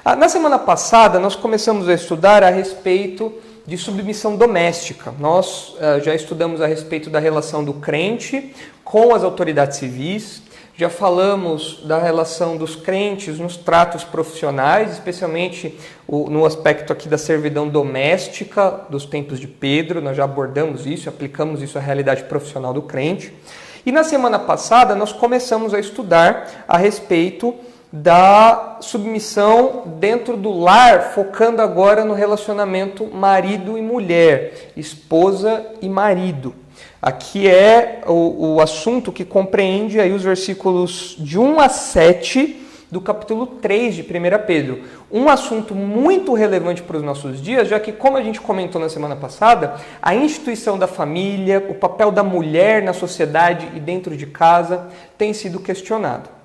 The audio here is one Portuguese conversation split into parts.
Na semana passada, nós começamos a estudar a respeito de submissão doméstica. Nós já estudamos a respeito da relação do crente com as autoridades civis, já falamos da relação dos crentes nos tratos profissionais, especialmente no aspecto aqui da servidão doméstica dos tempos de Pedro. Nós já abordamos isso, aplicamos isso à realidade profissional do crente. E na semana passada nós começamos a estudar a respeito da submissão dentro do lar, focando agora no relacionamento marido e mulher, esposa e marido. Aqui é o assunto que compreende aí os versículos de 1 a 7 do capítulo 3 de 1 Pedro. Um assunto muito relevante para os nossos dias, já que, como a gente comentou na semana passada, a instituição da família, o papel da mulher na sociedade e dentro de casa tem sido questionado.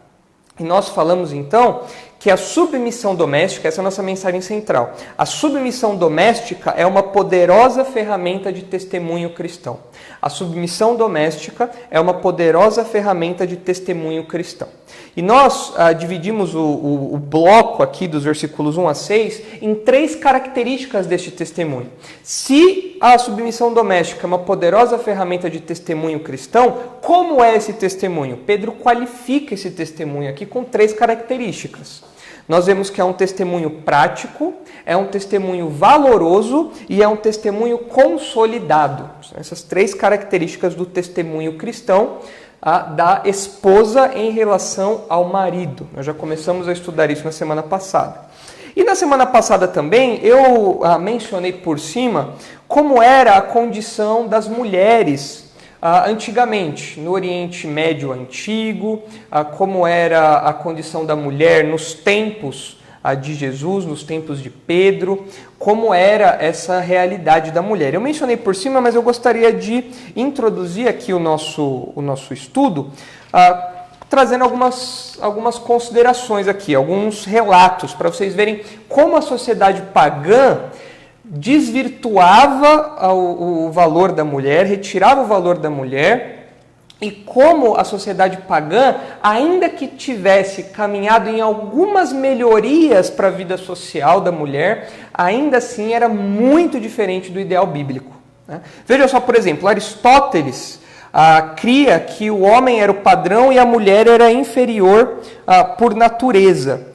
E nós falamos então que a submissão doméstica, essa é a nossa mensagem central, a submissão doméstica é uma poderosa ferramenta de testemunho cristão. A submissão doméstica é uma poderosa ferramenta de testemunho cristão. E nós dividimos o bloco aqui dos versículos 1 a 6 em 3 características deste testemunho. Se a submissão doméstica é uma poderosa ferramenta de testemunho cristão, como é esse testemunho? Pedro qualifica esse testemunho aqui com 3 características. Nós vemos que é um testemunho prático, é um testemunho valoroso e é um testemunho consolidado. São essas 3 características do testemunho cristão da esposa em relação ao marido. Nós já começamos a estudar isso na semana passada. E na semana passada também eu mencionei por cima como era a condição das mulheres antigamente, no Oriente Médio Antigo, como era a condição da mulher nos tempos de Jesus, nos tempos de Pedro, como era essa realidade da mulher. Eu mencionei por cima, mas eu gostaria de introduzir aqui o nosso estudo, trazendo algumas considerações aqui, alguns relatos, para vocês verem como a sociedade pagã desvirtuava o valor da mulher, retirava o valor da mulher, e como a sociedade pagã, ainda que tivesse caminhado em algumas melhorias para a vida social da mulher, ainda assim era muito diferente do ideal bíblico, né? Veja só, por exemplo, Aristóteles cria que o homem era o padrão e a mulher era inferior por natureza.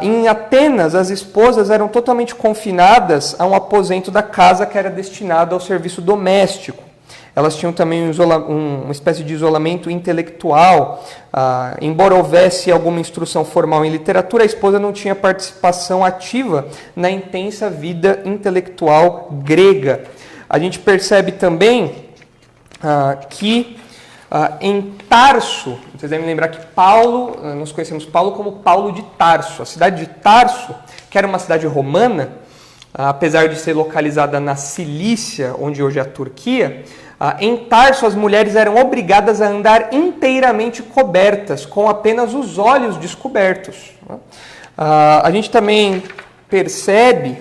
Em Atenas, as esposas eram totalmente confinadas a um aposento da casa que era destinado ao serviço doméstico. Elas tinham também uma espécie de isolamento intelectual. Embora houvesse alguma instrução formal em literatura, a esposa não tinha participação ativa na intensa vida intelectual grega. A gente percebe também que em Tarso, vocês devem lembrar que Paulo, nós conhecemos Paulo como Paulo de Tarso. A cidade de Tarso, que era uma cidade romana, apesar de ser localizada na Cilícia, onde hoje é a Turquia, em Tarso as mulheres eram obrigadas a andar inteiramente cobertas, com apenas os olhos descobertos. A gente também percebe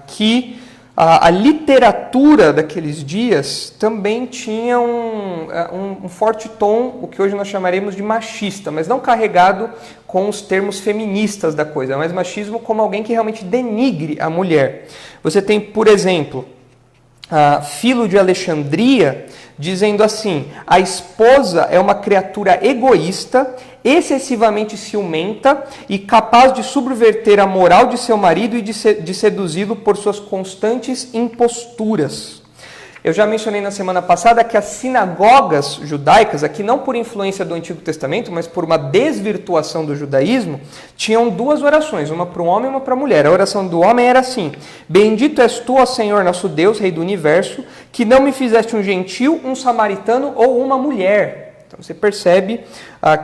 que a literatura daqueles dias também tinha um forte tom, o que hoje nós chamaremos de machista, mas não carregado com os termos feministas da coisa, mas machismo como alguém que realmente denigre a mulher. Você tem, por exemplo, Filo de Alexandria dizendo assim: a esposa é uma criatura egoísta, excessivamente ciumenta e capaz de subverter a moral de seu marido e de seduzi-lo por suas constantes imposturas. Eu já mencionei na semana passada que as sinagogas judaicas, aqui não por influência do Antigo Testamento, mas por uma desvirtuação do judaísmo, tinham 2 orações, uma para o homem e uma para a mulher. A oração do homem era assim: bendito és tu, ó Senhor nosso Deus, Rei do Universo, que não me fizeste um gentil, um samaritano ou uma mulher. Então você percebe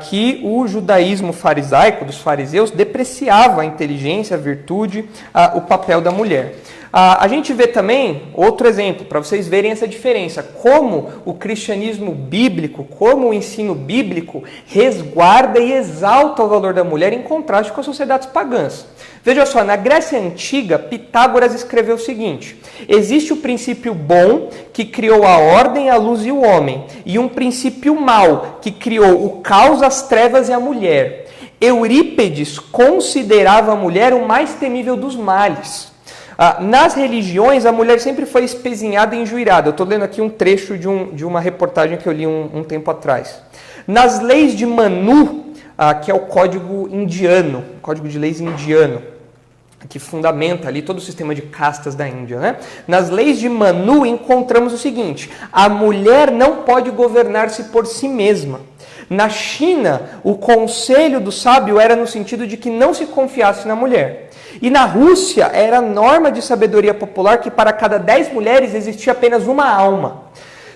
que o judaísmo farisaico, dos fariseus, depreciava a inteligência, a virtude, o papel da mulher. A gente vê também outro exemplo, para vocês verem essa diferença, como o cristianismo bíblico, como o ensino bíblico resguarda e exalta o valor da mulher em contraste com as sociedades pagãs. Veja só, na Grécia Antiga, Pitágoras escreveu o seguinte: existe o princípio bom que criou a ordem, a luz e o homem, e um princípio mau que criou o caos, as trevas e a mulher. Eurípedes considerava a mulher o mais temível dos males. Nas religiões, a mulher sempre foi espezinhada e injuriada. Eu estou lendo aqui um trecho de uma reportagem que eu li um tempo atrás. Nas leis de Manu, que é o código indiano, código de leis indiano, que fundamenta ali todo o sistema de castas da Índia, né? Nas leis de Manu encontramos o seguinte: a mulher não pode governar-se por si mesma. Na China, o conselho do sábio era no sentido de que não se confiasse na mulher. E na Rússia, era norma de sabedoria popular que para cada 10 mulheres existia apenas uma alma.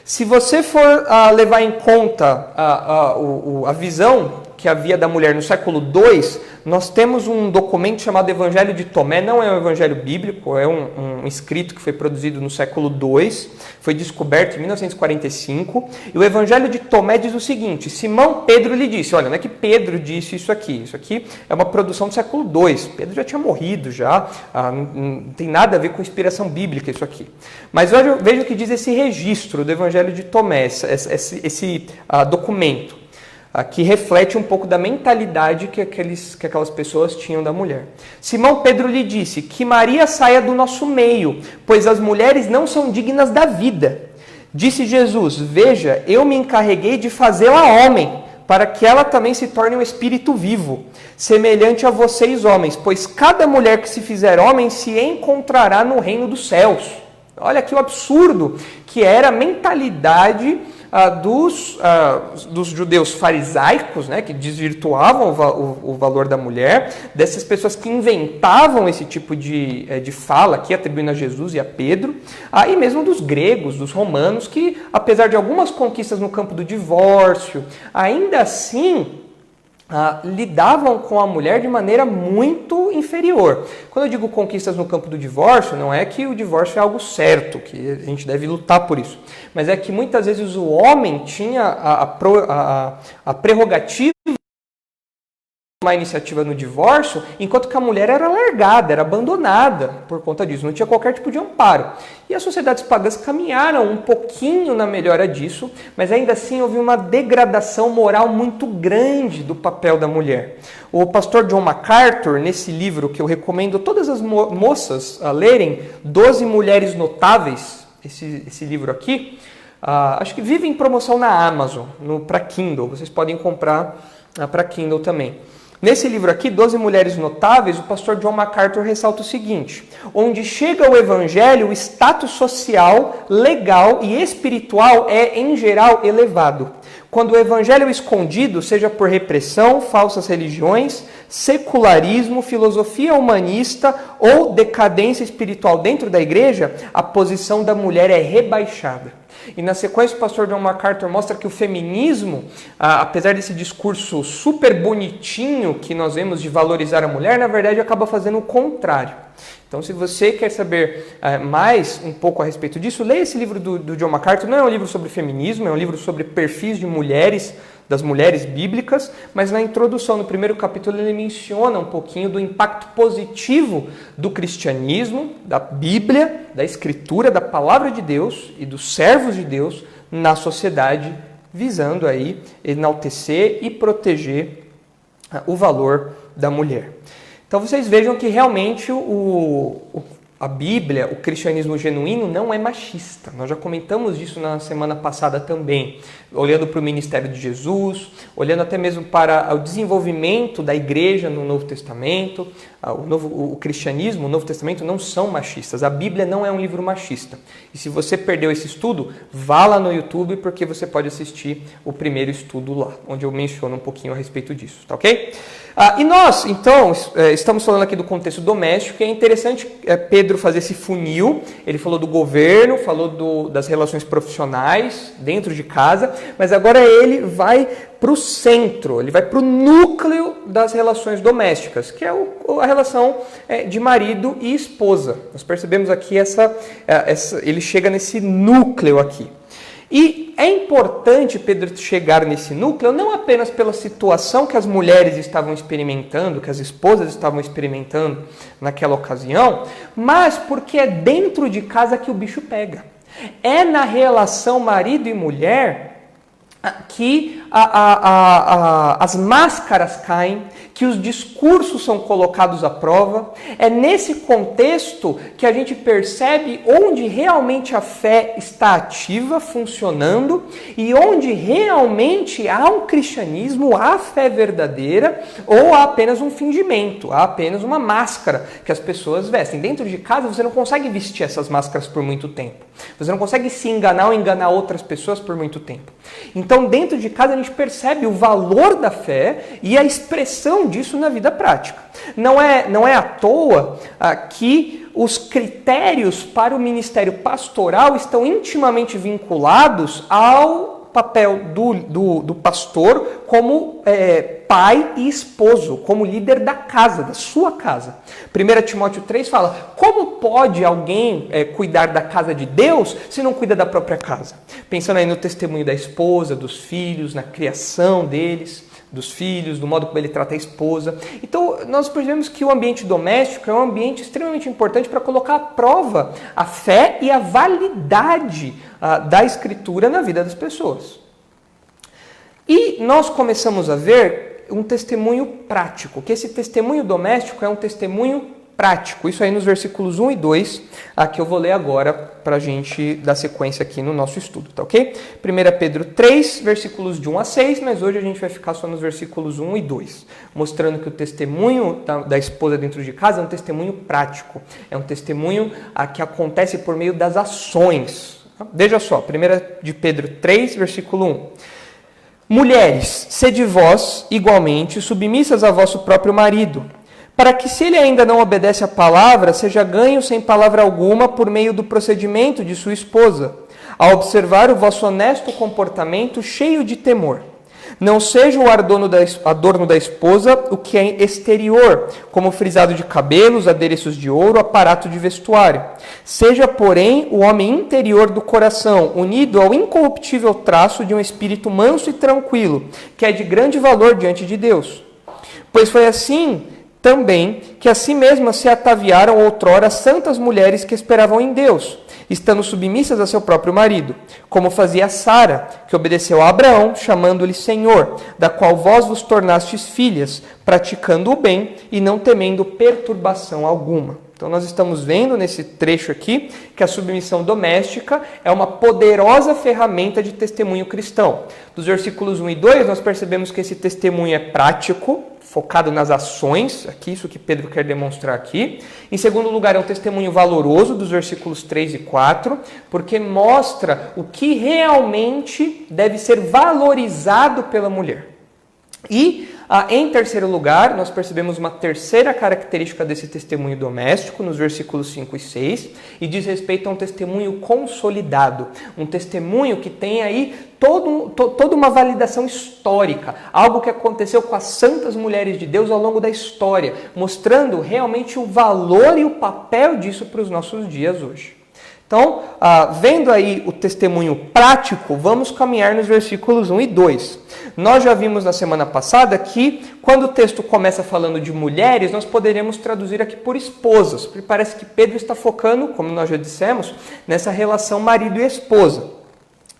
Se você for levar em conta a visão que havia da mulher no século II, nós temos um documento chamado Evangelho de Tomé. Não é um evangelho bíblico, é um escrito que foi produzido no século II, foi descoberto em 1945, e o Evangelho de Tomé diz o seguinte: Simão Pedro lhe disse, olha, não é que Pedro disse isso aqui é uma produção do século II, Pedro já tinha morrido, não tem nada a ver com inspiração bíblica isso aqui. Mas veja o que diz esse registro do Evangelho de Tomé, esse documento, que reflete um pouco da mentalidade que aquelas pessoas tinham da mulher. Simão Pedro lhe disse: que Maria saia do nosso meio, pois as mulheres não são dignas da vida. Disse Jesus: veja, eu me encarreguei de fazê-la homem, para que ela também se torne um espírito vivo, semelhante a vocês homens, pois cada mulher que se fizer homem se encontrará no reino dos céus. Olha aqui o absurdo que era a mentalidade dos judeus farisaicos, né, que desvirtuavam o valor da mulher, dessas pessoas que inventavam esse tipo de fala, aqui atribuindo a Jesus e a Pedro, e mesmo dos gregos, dos romanos, que apesar de algumas conquistas no campo do divórcio, ainda assim lidavam com a mulher de maneira muito inferior. Quando eu digo conquistas no campo do divórcio, não é que o divórcio é algo certo, que a gente deve lutar por isso, mas é que muitas vezes o homem tinha a prerrogativa uma iniciativa no divórcio, enquanto que a mulher era largada, era abandonada por conta disso, não tinha qualquer tipo de amparo. E as sociedades pagãs caminharam um pouquinho na melhora disso, mas ainda assim houve uma degradação moral muito grande do papel da mulher. O pastor John MacArthur, nesse livro que eu recomendo todas as moças a lerem, 12 Mulheres Notáveis, esse livro aqui, acho que vive em promoção na Amazon, para Kindle, vocês podem comprar para Kindle também. Nesse livro aqui, 12 Mulheres Notáveis, o pastor John MacArthur ressalta o seguinte: onde chega o evangelho, o status social, legal e espiritual é, em geral, elevado. Quando o evangelho é escondido, seja por repressão, falsas religiões, secularismo, filosofia humanista ou decadência espiritual dentro da igreja, a posição da mulher é rebaixada. E na sequência o pastor John MacArthur mostra que o feminismo, apesar desse discurso super bonitinho que nós vemos de valorizar a mulher, na verdade acaba fazendo o contrário. Então, se você quer saber mais um pouco a respeito disso, leia esse livro do John MacArthur. Não é um livro sobre feminismo, é um livro sobre perfis de mulheres, das mulheres bíblicas, mas na introdução, no primeiro capítulo, ele menciona um pouquinho do impacto positivo do cristianismo, da Bíblia, da Escritura, da Palavra de Deus e dos servos de Deus na sociedade, visando aí enaltecer e proteger o valor da mulher. Então vocês vejam que realmente a Bíblia, o cristianismo genuíno, não é machista. Nós já comentamos disso na semana passada também, olhando para o ministério de Jesus, olhando até mesmo para o desenvolvimento da igreja no Novo Testamento. O cristianismo, o Novo Testamento não são machistas. A Bíblia não é um livro machista. E se você perdeu esse estudo, vá lá no YouTube, porque você pode assistir o primeiro estudo lá, onde eu menciono um pouquinho a respeito disso, tá ok? E nós, então, estamos falando aqui do contexto doméstico, e é interessante Pedro fazer esse funil. Ele falou do governo, falou das relações profissionais dentro de casa, mas agora ele vai para o centro, ele vai para o núcleo das relações domésticas, que é a relação de marido e esposa. Nós percebemos aqui ele chega nesse núcleo aqui. E é importante Pedro chegar nesse núcleo não apenas pela situação que as mulheres estavam experimentando, que as esposas estavam experimentando naquela ocasião, mas porque é dentro de casa que o bicho pega. É na relação marido e mulher que as máscaras caem, que os discursos são colocados à prova. É nesse contexto que a gente percebe onde realmente a fé está ativa, funcionando, e onde realmente há um cristianismo, há fé verdadeira, ou há apenas um fingimento, há apenas uma máscara que as pessoas vestem. Dentro de casa você não consegue vestir essas máscaras por muito tempo. Você não consegue se enganar ou enganar outras pessoas por muito tempo. Então, dentro de casa a gente percebe o valor da fé e a expressão disso na vida prática. Não é à toa que os critérios para o ministério pastoral estão intimamente vinculados ao papel do pastor como pai e esposo, como líder da casa, da sua casa. 1 Timóteo 3 fala, como pode alguém cuidar da casa de Deus se não cuida da própria casa? Pensando aí no testemunho da esposa, dos filhos, na criação deles, dos filhos, do modo como ele trata a esposa. Então, nós percebemos que o ambiente doméstico é um ambiente extremamente importante para colocar à prova a fé e a validade da Escritura na vida das pessoas. E nós começamos a ver um testemunho prático, que esse testemunho doméstico é um testemunho prático. Isso aí nos versículos 1 e 2, que eu vou ler agora para a gente dar sequência aqui no nosso estudo, tá ok? 1 Pedro 3, versículos de 1 a 6, mas hoje a gente vai ficar só nos versículos 1 e 2, mostrando que o testemunho da esposa dentro de casa é um testemunho prático, é um testemunho que acontece por meio das ações. Veja só, 1 de Pedro 3, versículo 1. Mulheres, sede vós, igualmente, submissas a vosso próprio marido, para que, se ele ainda não obedece à palavra, seja ganho sem palavra alguma por meio do procedimento de sua esposa, a observar o vosso honesto comportamento cheio de temor. Não seja o adorno da esposa o que é exterior, como frisado de cabelos, adereços de ouro, aparato de vestuário. Seja, porém, o homem interior do coração, unido ao incorruptível traço de um espírito manso e tranquilo, que é de grande valor diante de Deus. Pois foi assim também que a si mesmas se ataviaram outrora santas mulheres que esperavam em Deus, estando submissas a seu próprio marido, como fazia Sara, que obedeceu a Abraão, chamando-lhe Senhor, da qual vós vos tornastes filhas, praticando o bem e não temendo perturbação alguma. Então nós estamos vendo nesse trecho aqui que a submissão doméstica é uma poderosa ferramenta de testemunho cristão. Dos versículos 1 e 2 nós percebemos que esse testemunho é prático, focado nas ações, aqui, isso que Pedro quer demonstrar aqui. Em segundo lugar, é um testemunho valoroso, dos versículos 3 e 4, porque mostra o que realmente deve ser valorizado pela mulher. E, em terceiro lugar, nós percebemos uma terceira característica desse testemunho doméstico, nos versículos 5 e 6, e diz respeito a um testemunho consolidado, um testemunho que tem aí toda uma validação histórica, algo que aconteceu com as santas mulheres de Deus ao longo da história, mostrando realmente o valor e o papel disso para os nossos dias hoje. Então, vendo aí o testemunho prático, vamos caminhar nos versículos 1 e 2. Nós já vimos na semana passada que, quando o texto começa falando de mulheres, nós poderíamos traduzir aqui por esposas, porque parece que Pedro está focando, como nós já dissemos, nessa relação marido e esposa.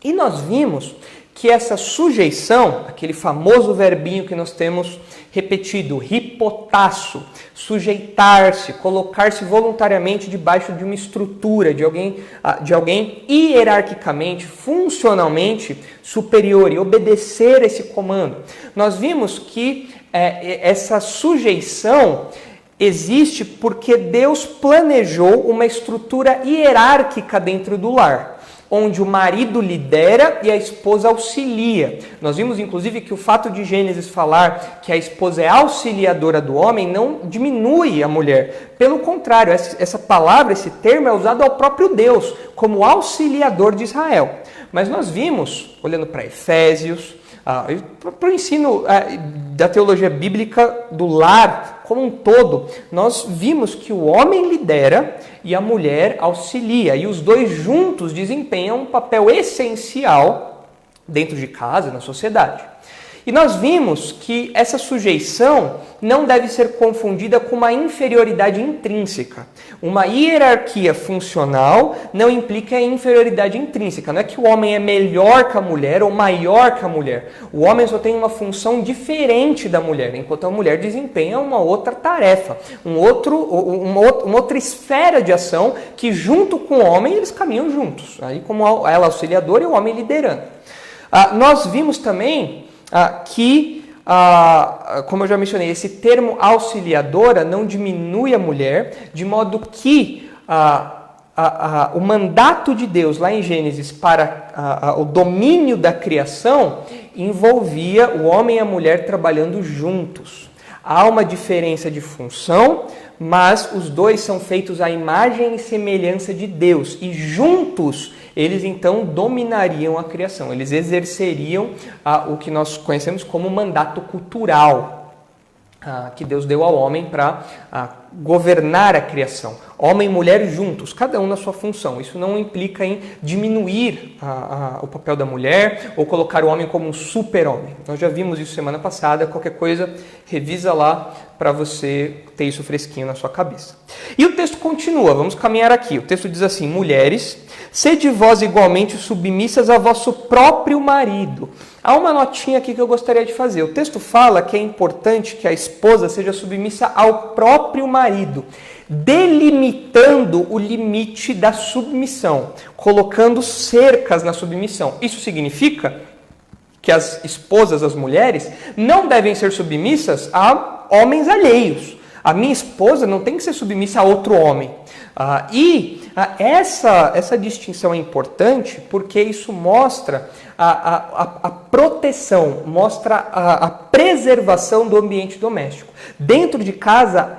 E nós vimos que essa sujeição, aquele famoso verbinho que nós temos repetido, hipotasso, sujeitar-se, colocar-se voluntariamente debaixo de uma estrutura, de alguém hierarquicamente, funcionalmente superior e obedecer esse comando. Nós vimos que essa sujeição existe porque Deus planejou uma estrutura hierárquica dentro do lar, onde o marido lidera e a esposa auxilia. Nós vimos, inclusive, que o fato de Gênesis falar que a esposa é auxiliadora do homem não diminui a mulher. Pelo contrário, essa palavra, esse termo é usado ao próprio Deus, como auxiliador de Israel. Mas nós vimos, olhando para Efésios, para o ensino da teologia bíblica do lar como um todo, nós vimos que o homem lidera e a mulher auxilia, e os dois juntos desempenham um papel essencial dentro de casa e na sociedade. E nós vimos que essa sujeição não deve ser confundida com uma inferioridade intrínseca. Uma hierarquia funcional não implica inferioridade intrínseca. Não é que o homem é melhor que a mulher ou maior que a mulher. O homem só tem uma função diferente da mulher, enquanto a mulher desempenha uma outra tarefa, uma outra esfera de ação que junto com o homem eles caminham juntos. Aí como ela auxiliadora e o homem liderando. Nós vimos também que, como eu já mencionei, esse termo auxiliadora não diminui a mulher, de modo que o mandato de Deus lá em Gênesis para o domínio da criação envolvia o homem e a mulher trabalhando juntos. Há uma diferença de função, mas os dois são feitos à imagem e semelhança de Deus. E juntos, eles então dominariam a criação. Eles exerceriam o que nós conhecemos como mandato cultural, que Deus deu ao homem para governar a criação. Homem e mulher juntos, cada um na sua função. Isso não implica em diminuir o papel da mulher ou colocar o homem como um super-homem. Nós já vimos isso semana passada. Qualquer coisa, revisa lá para você ter isso fresquinho na sua cabeça. E o texto continua, vamos caminhar aqui. O texto diz assim: mulheres, sede vós igualmente submissas a vosso próprio marido. Há uma notinha aqui que eu gostaria de fazer. O texto fala que é importante que a esposa seja submissa ao próprio marido, delimitando o limite da submissão, colocando cercas na submissão. Isso significa que as esposas, as mulheres, não devem ser submissas a homens alheios. A minha esposa não tem que ser submissa a outro homem. Essa distinção é importante porque isso mostra a proteção, mostra a preservação do ambiente doméstico. Dentro de casa,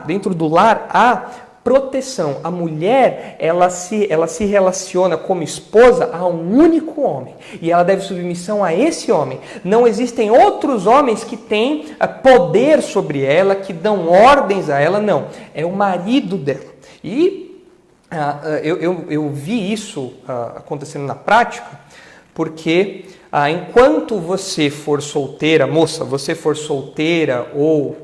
dentro do lar, há proteção. A mulher, ela se relaciona como esposa a um único homem. E ela deve submissão a esse homem. Não existem outros homens que têm poder sobre ela, que dão ordens a ela, não. É o marido dela. E eu vi isso acontecendo na prática, porque enquanto você for solteira, moça, você for solteira ou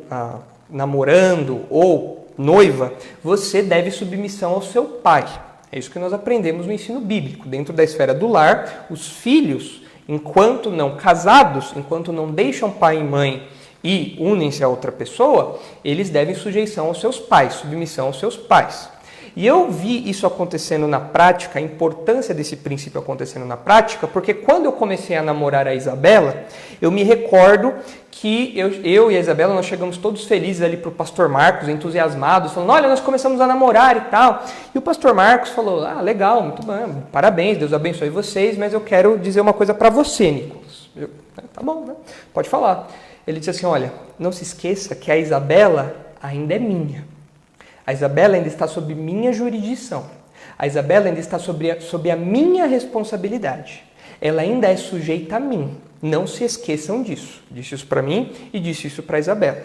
namorando ou noiva, você deve submissão ao seu pai. É isso que nós aprendemos no ensino bíblico. Dentro da esfera do lar, os filhos, enquanto não casados, enquanto não deixam pai e mãe e unem-se a outra pessoa, eles devem sujeição aos seus pais, submissão aos seus pais. E eu vi isso acontecendo na prática, a importância desse princípio acontecendo na prática, porque quando eu comecei a namorar a Isabela, eu me recordo que eu e a Isabela, nós chegamos todos felizes ali para o pastor Marcos, entusiasmados, falando, olha, nós começamos a namorar e tal. E o pastor Marcos falou, legal, muito bom, parabéns, Deus abençoe vocês, mas eu quero dizer uma coisa para você, Nicolas. Tá bom, né? Pode falar. Ele disse assim, olha, não se esqueça que a Isabela ainda é minha. A Isabela ainda está sob minha jurisdição. A Isabela ainda está sob a minha responsabilidade. Ela ainda é sujeita a mim. Não se esqueçam disso. Disse isso para mim e disse isso para a Isabela.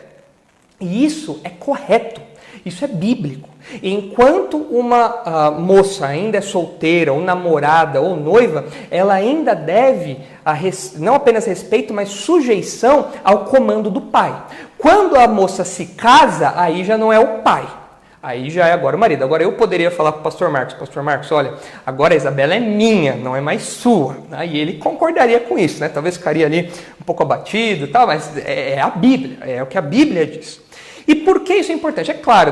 E isso é correto. Isso é bíblico. E enquanto uma moça ainda é solteira, ou namorada, ou noiva, ela ainda deve não apenas respeito, mas sujeição ao comando do pai. Quando a moça se casa, aí já não é o pai. Aí já é agora o marido. Agora eu poderia falar para o pastor Marcos, olha, agora a Isabela é minha, não é mais sua. E ele concordaria com isso, né? Talvez ficaria ali um pouco abatido, tal, mas é a Bíblia, é o que a Bíblia diz. E por que isso é importante? É claro,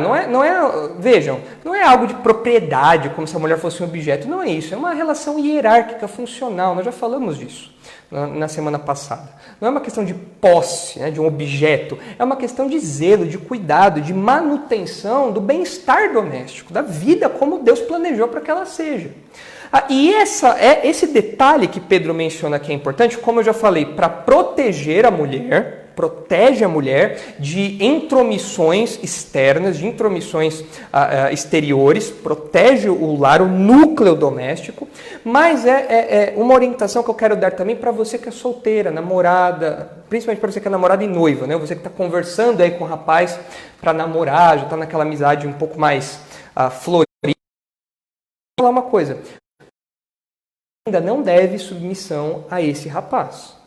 vejam, não é algo de propriedade, como se a mulher fosse um objeto, não é isso. É uma relação hierárquica, funcional, nós já falamos disso na semana passada. Não é uma questão de posse, né, de um objeto, é uma questão de zelo, de cuidado, de manutenção do bem-estar doméstico, da vida como Deus planejou para que ela seja. E esse detalhe que Pedro menciona aqui é importante, como eu já falei, para proteger a mulher, protege a mulher de intromissões externas, de intromissões exteriores, protege o lar, o núcleo doméstico, mas é uma orientação que eu quero dar também para você que é solteira, namorada, principalmente para você que é namorada e noiva, né? Você que está conversando aí com o rapaz para namorar, já está naquela amizade um pouco mais florida. Vou falar uma coisa, ainda não deve submissão a esse rapaz.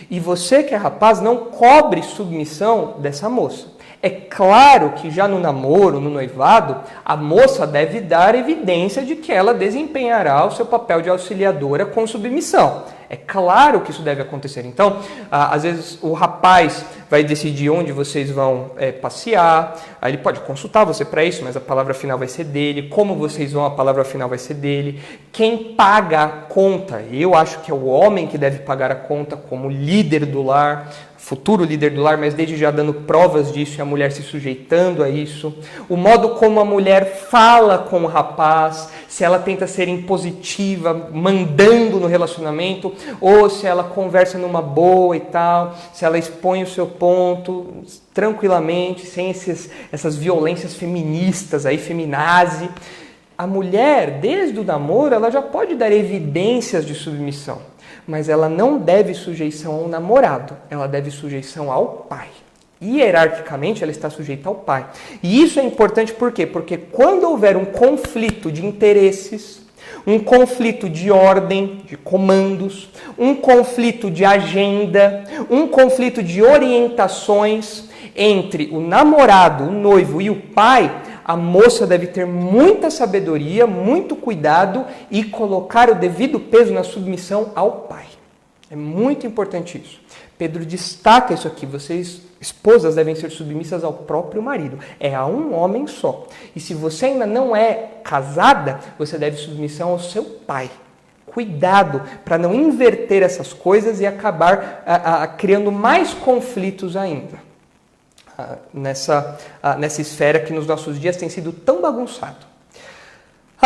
E você que é rapaz, não cobre submissão dessa moça. É claro que já no namoro, no noivado, a moça deve dar evidência de que ela desempenhará o seu papel de auxiliadora com submissão. É claro que isso deve acontecer. Então, às vezes o rapaz vai decidir onde vocês vão passear, aí ele pode consultar você para isso, mas a palavra final vai ser dele. Como vocês vão, a palavra final vai ser dele. Quem paga a conta, eu acho que é o homem que deve pagar a conta como líder do lar, futuro líder do lar, mas desde já dando provas disso e a mulher se sujeitando a isso. O modo como a mulher fala com o rapaz, se ela tenta ser impositiva, mandando no relacionamento, ou se ela conversa numa boa e tal, se ela expõe o seu ponto tranquilamente, sem essas violências feministas aí, feminazi. A mulher, desde o namoro, ela já pode dar evidências de submissão. Mas ela não deve sujeição ao namorado, ela deve sujeição ao pai. Hierarquicamente, ela está sujeita ao pai. E isso é importante por quê? Porque quando houver um conflito de interesses, um conflito de ordem, de comandos, um conflito de agenda, um conflito de orientações entre o namorado, o noivo e o pai, a moça deve ter muita sabedoria, muito cuidado e colocar o devido peso na submissão ao pai. É muito importante isso. Pedro destaca isso aqui. Vocês, esposas, devem ser submissas ao próprio marido. É a um homem só. E se você ainda não é casada, você deve submissão ao seu pai. Cuidado para não inverter essas coisas e acabar criando mais conflitos ainda. Nessa esfera que nos nossos dias tem sido tão bagunçado.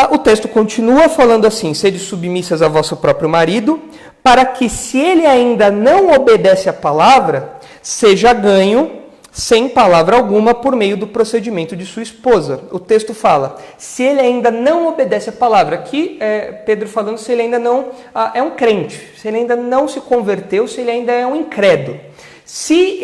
O texto continua falando assim: sede submissas ao vosso próprio marido, para que, se ele ainda não obedece à palavra, seja ganho sem palavra alguma por meio do procedimento de sua esposa. O texto fala, se ele ainda não obedece à palavra. Aqui, Pedro falando se ele ainda não é um crente, se ele ainda não se converteu, se ele ainda é um incrédulo. Se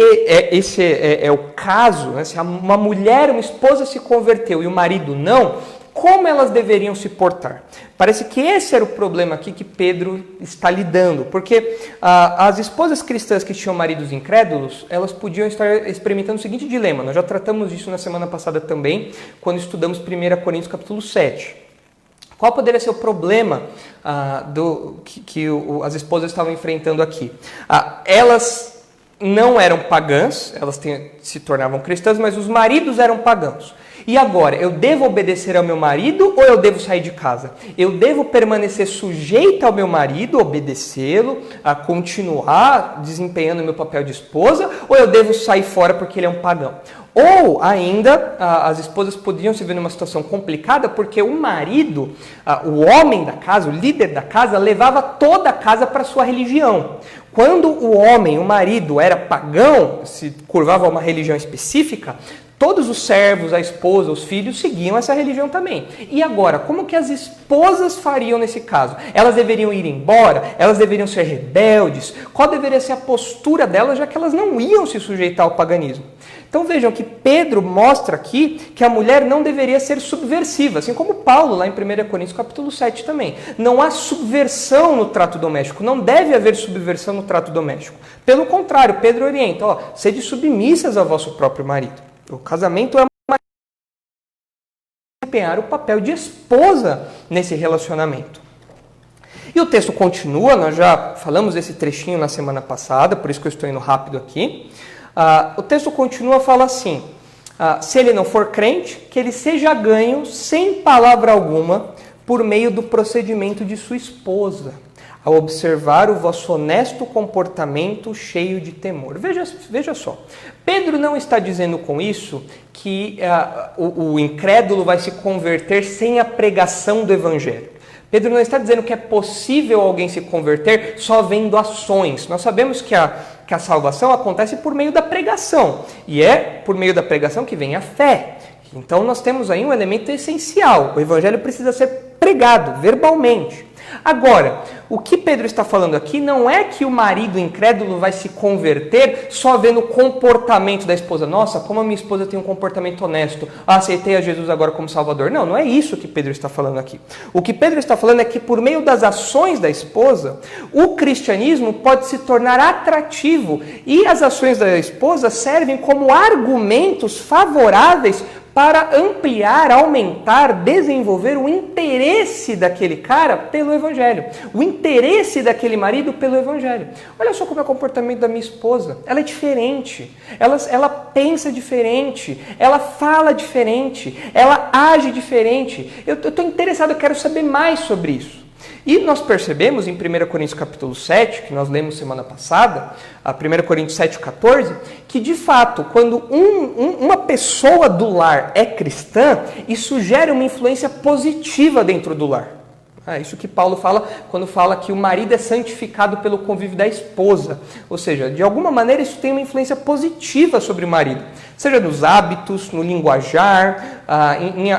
esse é o caso, né, se uma mulher, uma esposa se converteu e o marido não, como elas deveriam se portar? Parece que esse era o problema aqui que Pedro está lidando, porque as esposas cristãs que tinham maridos incrédulos, elas podiam estar experimentando o seguinte dilema. Nós já tratamos disso na semana passada também, quando estudamos 1 Coríntios capítulo 7. Qual poderia ser o problema que as esposas estavam enfrentando aqui? Elas não eram pagãs, elas se tornavam cristãs, mas os maridos eram pagãos. E agora, eu devo obedecer ao meu marido ou eu devo sair de casa? Eu devo permanecer sujeita ao meu marido, obedecê-lo, a continuar desempenhando o meu papel de esposa, ou eu devo sair fora porque ele é um pagão? Ou ainda, as esposas podiam se ver numa situação complicada porque o marido, o homem da casa, o líder da casa, levava toda a casa para a sua religião. Quando o homem, o marido, era pagão, se curvava a uma religião específica, todos os servos, a esposa, os filhos seguiam essa religião também. E agora, como que as esposas fariam nesse caso? Elas deveriam ir embora? Elas deveriam ser rebeldes? Qual deveria ser a postura delas, já que elas não iam se sujeitar ao paganismo? Então vejam que Pedro mostra aqui que a mulher não deveria ser subversiva, assim como Paulo lá em 1 Coríntios capítulo 7 também. Não há subversão no trato doméstico, não deve haver subversão no trato doméstico. Pelo contrário, Pedro orienta, sede submissas ao vosso próprio marido. O casamento é desempenhar o papel de esposa nesse relacionamento. E o texto continua, nós já falamos desse trechinho na semana passada, por isso que eu estou indo rápido aqui. O texto continua, fala assim, se ele não for crente, que ele seja ganho sem palavra alguma por meio do procedimento de sua esposa, ao observar o vosso honesto comportamento cheio de temor. Veja só, Pedro não está dizendo com isso que o incrédulo vai se converter sem a pregação do evangelho. Pedro não está dizendo que é possível alguém se converter só vendo ações. Nós sabemos que a salvação acontece por meio da pregação. E é por meio da pregação que vem a fé. Então nós temos aí um elemento essencial. O evangelho precisa ser pregado verbalmente. Agora, o que Pedro está falando aqui não é que o marido incrédulo vai se converter só vendo o comportamento da esposa. Nossa, como a minha esposa tem um comportamento honesto, aceitei a Jesus agora como Salvador. Não, não é isso que Pedro está falando aqui. O que Pedro está falando é que por meio das ações da esposa, o cristianismo pode se tornar atrativo e as ações da esposa servem como argumentos favoráveis para ampliar, aumentar, desenvolver o interesse daquele cara pelo Evangelho. O interesse daquele marido pelo Evangelho. Olha só como é o comportamento da minha esposa. Ela é diferente. Ela pensa diferente. Ela fala diferente. Ela age diferente. Eu estou interessado, eu quero saber mais sobre isso. E nós percebemos em 1 Coríntios capítulo 7, que nós lemos semana passada, a 1 Coríntios 7,14, que de fato, quando uma pessoa do lar é cristã, isso gera uma influência positiva dentro do lar. Isso que Paulo fala quando fala que o marido é santificado pelo convívio da esposa. Ou seja, de alguma maneira isso tem uma influência positiva sobre o marido. Seja nos hábitos, no linguajar,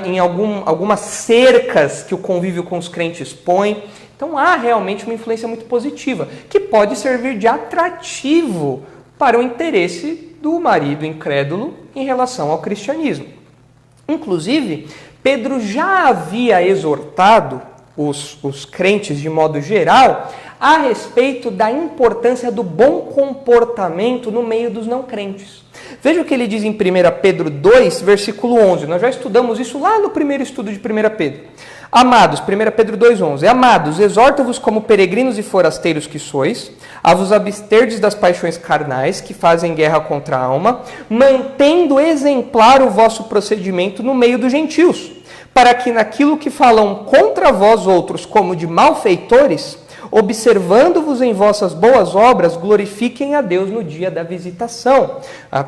em algumas cercas que o convívio com os crentes põe. Então há realmente uma influência muito positiva, que pode servir de atrativo para o interesse do marido incrédulo em relação ao cristianismo. Inclusive, Pedro já havia exortado os crentes de modo geral a respeito da importância do bom comportamento no meio dos não crentes. Veja o que ele diz em 1 Pedro 2, versículo 11. Nós já estudamos isso lá no primeiro estudo de 1 Pedro. Amados, 1 Pedro 2,11. Amados, exorto-vos como peregrinos e forasteiros que sois, a vos absterdes das paixões carnais que fazem guerra contra a alma, mantendo exemplar o vosso procedimento no meio dos gentios, para que naquilo que falam contra vós outros como de malfeitores, observando-vos em vossas boas obras, glorifiquem a Deus no dia da visitação.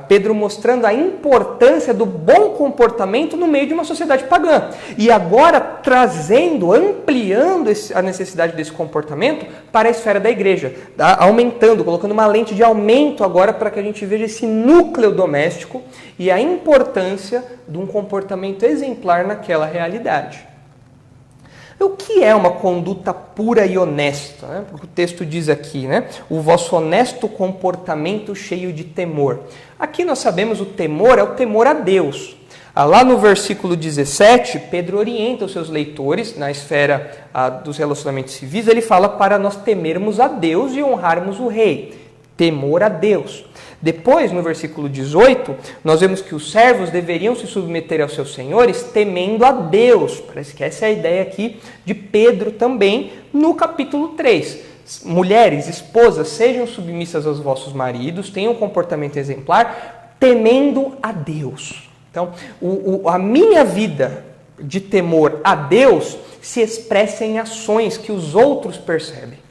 Pedro mostrando a importância do bom comportamento no meio de uma sociedade pagã. E agora trazendo, ampliando a necessidade desse comportamento para a esfera da igreja. Aumentando, colocando uma lente de aumento agora para que a gente veja esse núcleo doméstico e a importância de um comportamento exemplar naquela realidade. O que é uma conduta pura e honesta? Né? O texto diz aqui, né? O vosso honesto comportamento cheio de temor. Aqui nós sabemos o temor é o temor a Deus. Lá no versículo 17, Pedro orienta os seus leitores na esfera dos relacionamentos civis. Ele fala para nós temermos a Deus e honrarmos o rei. Temor a Deus. Depois, no versículo 18, nós vemos que os servos deveriam se submeter aos seus senhores temendo a Deus. Parece que essa é a ideia aqui de Pedro também, no capítulo 3. Mulheres, esposas, sejam submissas aos vossos maridos, tenham um comportamento exemplar, temendo a Deus. Então, a minha vida de temor a Deus se expressa em ações que os outros percebem.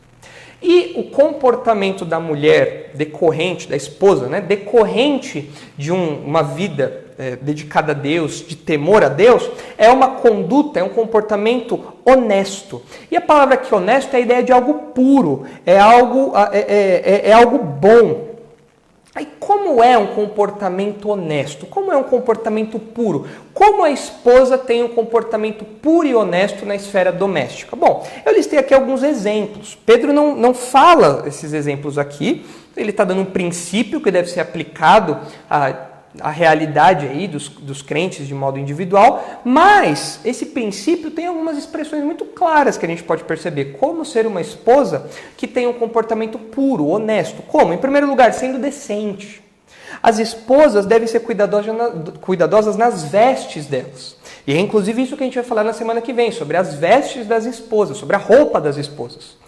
E o comportamento da mulher decorrente, da esposa, né, decorrente de uma vida dedicada a Deus, de temor a Deus, é uma conduta, é um comportamento honesto. E a palavra aqui honesto é a ideia de algo puro, é algo bom. Aí como é um comportamento honesto? Como é um comportamento puro? Como a esposa tem um comportamento puro e honesto na esfera doméstica? Bom, eu listei aqui alguns exemplos. Pedro não fala esses exemplos aqui. Ele está dando um princípio que deve ser aplicado a realidade aí dos crentes de modo individual, mas esse princípio tem algumas expressões muito claras que a gente pode perceber. Como ser uma esposa que tem um comportamento puro, honesto. Como? Em primeiro lugar, sendo decente. As esposas devem ser cuidadosas nas vestes delas. E é inclusive isso que a gente vai falar na semana que vem, sobre as vestes das esposas, sobre a roupa das esposas.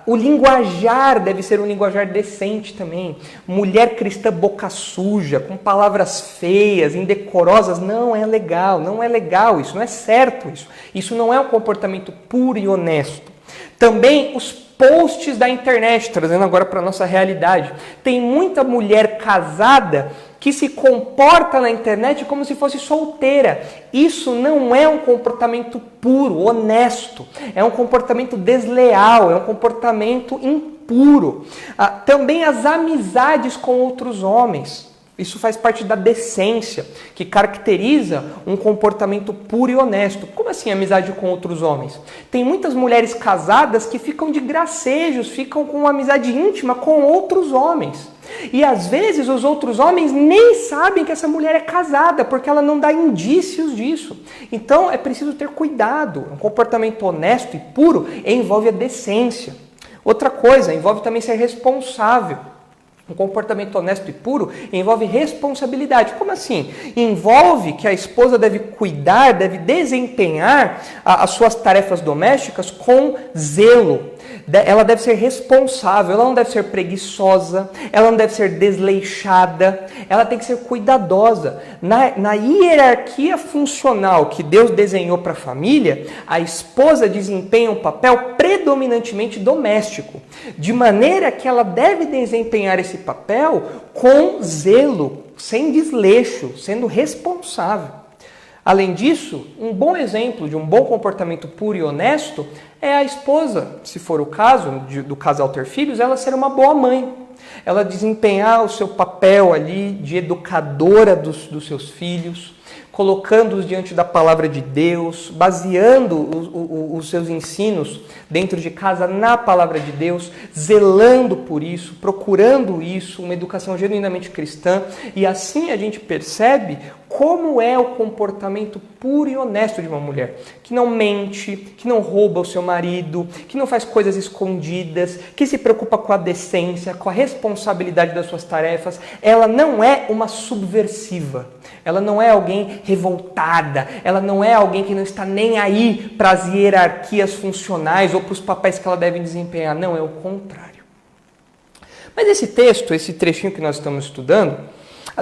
O linguajar deve ser um linguajar decente também. Mulher cristã boca suja, com palavras feias, indecorosas, não é legal isso, não é certo isso. Isso não é um comportamento puro e honesto. Também os posts da internet, trazendo agora para a nossa realidade. Tem muita mulher casada que se comporta na internet como se fosse solteira. Isso não é um comportamento puro, honesto. É um comportamento desleal, é um comportamento impuro. Também as amizades com outros homens. Isso faz parte da decência, que caracteriza um comportamento puro e honesto. Como assim amizade com outros homens? Tem muitas mulheres casadas que ficam de gracejos, ficam com uma amizade íntima com outros homens. E às vezes os outros homens nem sabem que essa mulher é casada, porque ela não dá indícios disso. Então é preciso ter cuidado. Um comportamento honesto e puro envolve a decência. Outra coisa, envolve também ser responsável. Um comportamento honesto e puro envolve responsabilidade. Como assim? Envolve que a esposa deve cuidar, deve desempenhar as suas tarefas domésticas com zelo. Ela deve ser responsável, ela não deve ser preguiçosa, ela não deve ser desleixada, ela tem que ser cuidadosa. Na hierarquia funcional que Deus desenhou para a família, a esposa desempenha um papel predominantemente doméstico, de maneira que ela deve desempenhar esse papel com zelo, sem desleixo, sendo responsável. Além disso, um bom exemplo de um bom comportamento puro e honesto é a esposa, se for o caso do casal ter filhos, ela ser uma boa mãe. Ela desempenhar o seu papel ali de educadora dos seus filhos, colocando-os diante da palavra de Deus, baseando os seus ensinos dentro de casa na palavra de Deus, zelando por isso, procurando isso, uma educação genuinamente cristã. E assim a gente percebe como é o comportamento puro e honesto de uma mulher, que não mente, que não rouba o seu marido, que não faz coisas escondidas, que se preocupa com a decência, com a responsabilidade das suas tarefas. Ela não é uma subversiva, ela não é alguém revoltada, ela não é alguém que não está nem aí para as hierarquias funcionais ou para os papéis que ela deve desempenhar. Não, é o contrário. Mas esse texto, esse trechinho que nós estamos estudando,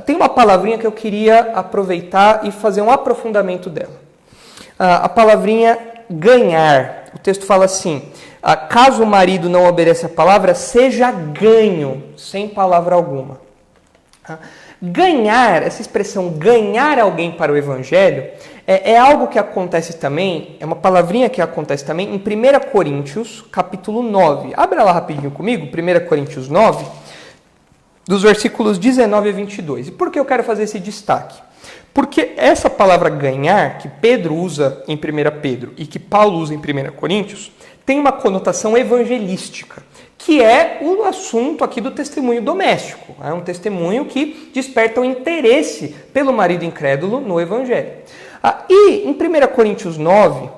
tem uma palavrinha que eu queria aproveitar e fazer um aprofundamento dela. A palavrinha ganhar. O texto fala assim: caso o marido não obedeça a palavra, seja ganho, sem palavra alguma. Ganhar, essa expressão ganhar alguém para o evangelho, é algo que acontece também, é uma palavrinha que acontece também em 1 Coríntios, capítulo 9. Abra lá rapidinho comigo, 1 Coríntios 9, dos versículos 19 a 22. E por que eu quero fazer esse destaque? Porque essa palavra ganhar, que Pedro usa em 1 Pedro e que Paulo usa em 1 Coríntios, tem uma conotação evangelística, que é o assunto aqui do testemunho doméstico. É um testemunho que desperta o interesse pelo marido incrédulo no evangelho. E em 1 Coríntios 9,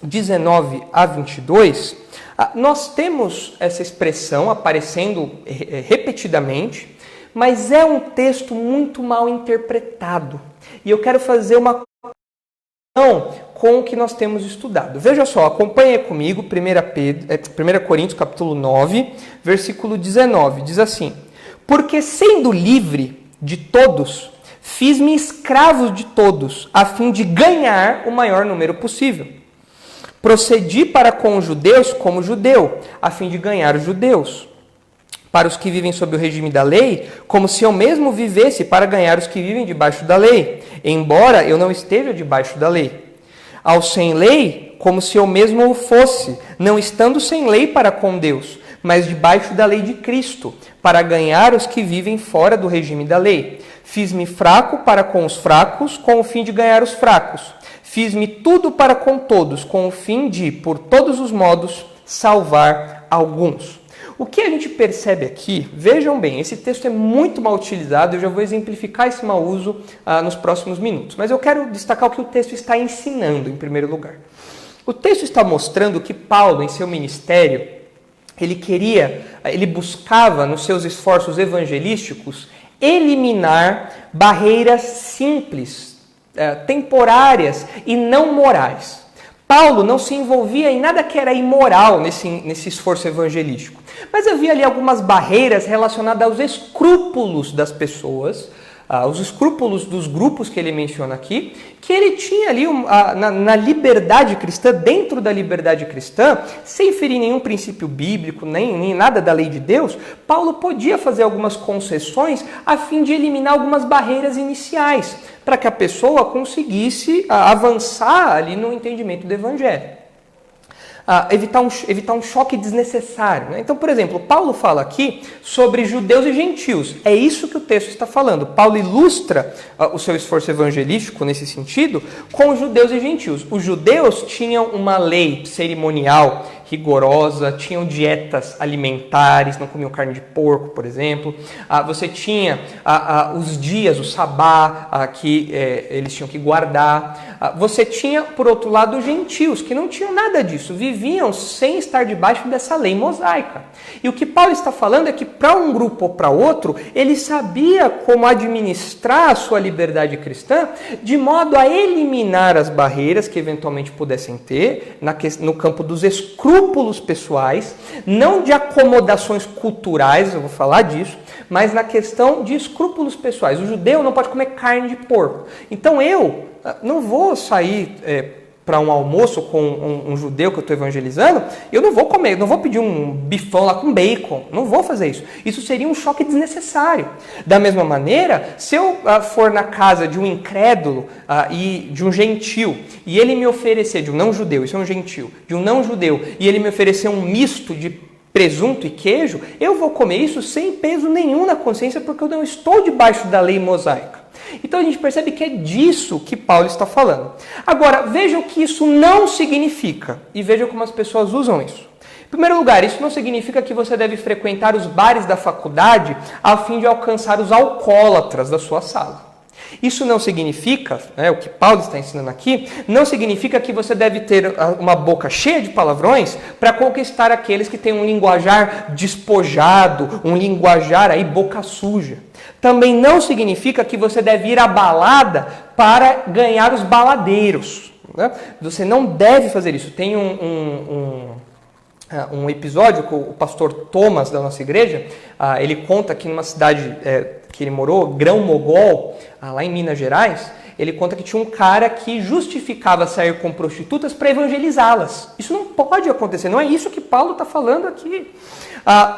19 a 22, nós temos essa expressão aparecendo repetidamente, mas é um texto muito mal interpretado. E eu quero fazer uma conexão com o que nós temos estudado. Veja só, acompanhe comigo 1 Coríntios capítulo 9, versículo 19. Diz assim: porque sendo livre de todos, fiz-me escravo de todos, a fim de ganhar o maior número possível. Procedi para com os judeus como judeu, a fim de ganhar os judeus. Para os que vivem sob o regime da lei, como se eu mesmo vivesse para ganhar os que vivem debaixo da lei, embora eu não esteja debaixo da lei. Aos sem lei, como se eu mesmo o fosse, não estando sem lei para com Deus, mas debaixo da lei de Cristo, para ganhar os que vivem fora do regime da lei. Fiz-me fraco para com os fracos, com o fim de ganhar os fracos. Fiz-me tudo para com todos, com o fim de, por todos os modos, salvar alguns. O que a gente percebe aqui, vejam bem, esse texto é muito mal utilizado, eu já vou exemplificar esse mau uso nos próximos minutos, mas eu quero destacar o que o texto está ensinando, em primeiro lugar. O texto está mostrando que Paulo, em seu ministério, ele buscava, nos seus esforços evangelísticos, eliminar barreiras simples, temporárias e não morais. Paulo não se envolvia em nada que era imoral nesse esforço evangelístico. Mas havia ali algumas barreiras relacionadas aos escrúpulos das pessoas, os escrúpulos dos grupos que ele menciona aqui, que ele tinha ali na liberdade cristã, dentro da liberdade cristã, sem ferir nenhum princípio bíblico, nem nada da lei de Deus, Paulo podia fazer algumas concessões a fim de eliminar algumas barreiras iniciais, para que a pessoa conseguisse avançar ali no entendimento do evangelho. evitar um choque desnecessário. Né? Então, por exemplo, Paulo fala aqui sobre judeus e gentios. É isso que o texto está falando. Paulo ilustra o seu esforço evangelístico nesse sentido com os judeus e gentios. Os judeus tinham uma lei cerimonial rigorosa, tinham dietas alimentares, não comiam carne de porco, por exemplo. Você tinha os dias, o sabá, que eles tinham que guardar. Você tinha, por outro lado, os gentios, que não tinham nada disso, viviam sem estar debaixo dessa lei mosaica. E o que Paulo está falando é que para um grupo ou para outro, ele sabia como administrar a sua liberdade cristã de modo a eliminar as barreiras que eventualmente pudessem ter no campo dos escrúpulos pessoais, não de acomodações culturais, eu vou falar disso, mas na questão de escrúpulos pessoais. O judeu não pode comer carne de porco. Então eu não vou sair para um almoço com um judeu que eu estou evangelizando, eu não vou comer, não vou pedir um bifão lá com bacon, não vou fazer isso. Isso seria um choque desnecessário. Da mesma maneira, se eu for na casa de um incrédulo e de um gentil, e ele me oferecer, de um não judeu, isso é um gentil, de um não judeu, e ele me oferecer um misto de presunto e queijo, eu vou comer isso sem peso nenhum na consciência, porque eu não estou debaixo da lei mosaica. Então a gente percebe que é disso que Paulo está falando. Agora, vejam que isso não significa, e vejam como as pessoas usam isso. Em primeiro lugar, isso não significa que você deve frequentar os bares da faculdade a fim de alcançar os alcoólatras da sua sala. Isso não significa, o que Paulo está ensinando aqui, não significa que você deve ter uma boca cheia de palavrões para conquistar aqueles que têm um linguajar despojado, um linguajar aí boca suja. Também não significa que você deve ir à balada para ganhar os baladeiros. Né? Você não deve fazer isso. Tem um episódio com o pastor Thomas da nossa igreja, ele conta que numa cidade que ele morou, Grão-Mogol, lá em Minas Gerais, ele conta que tinha um cara que justificava sair com prostitutas para evangelizá-las. Isso não pode acontecer, não é isso que Paulo está falando aqui.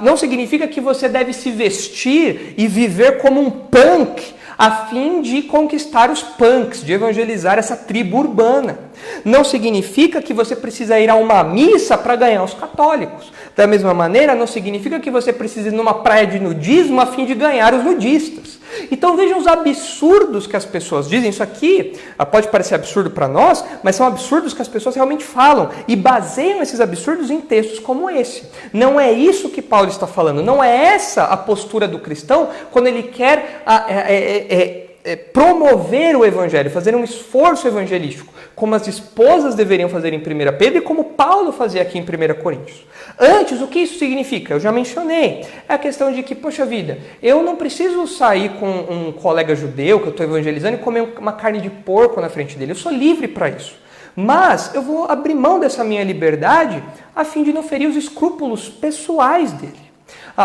Não significa que você deve se vestir e viver como um punk a fim de conquistar os punks, de evangelizar essa tribo urbana. Não significa que você precisa ir a uma missa para ganhar os católicos. Da mesma maneira, não significa que você precisa ir numa praia de nudismo a fim de ganhar os nudistas. Então vejam os absurdos que as pessoas dizem. Isso aqui pode parecer absurdo para nós, mas são absurdos que as pessoas realmente falam e baseiam esses absurdos em textos como esse. Não é isso que Paulo está falando, não é essa a postura do cristão quando ele quer promover o evangelho, fazer um esforço evangelístico, como as esposas deveriam fazer em 1 Pedro e como Paulo fazia aqui em 1 Coríntios. Antes, o que isso significa? Eu já mencionei. É a questão de que, poxa vida, eu não preciso sair com um colega judeu que eu estou evangelizando e comer uma carne de porco na frente dele. Eu sou livre para isso. Mas eu vou abrir mão dessa minha liberdade a fim de não ferir os escrúpulos pessoais dele.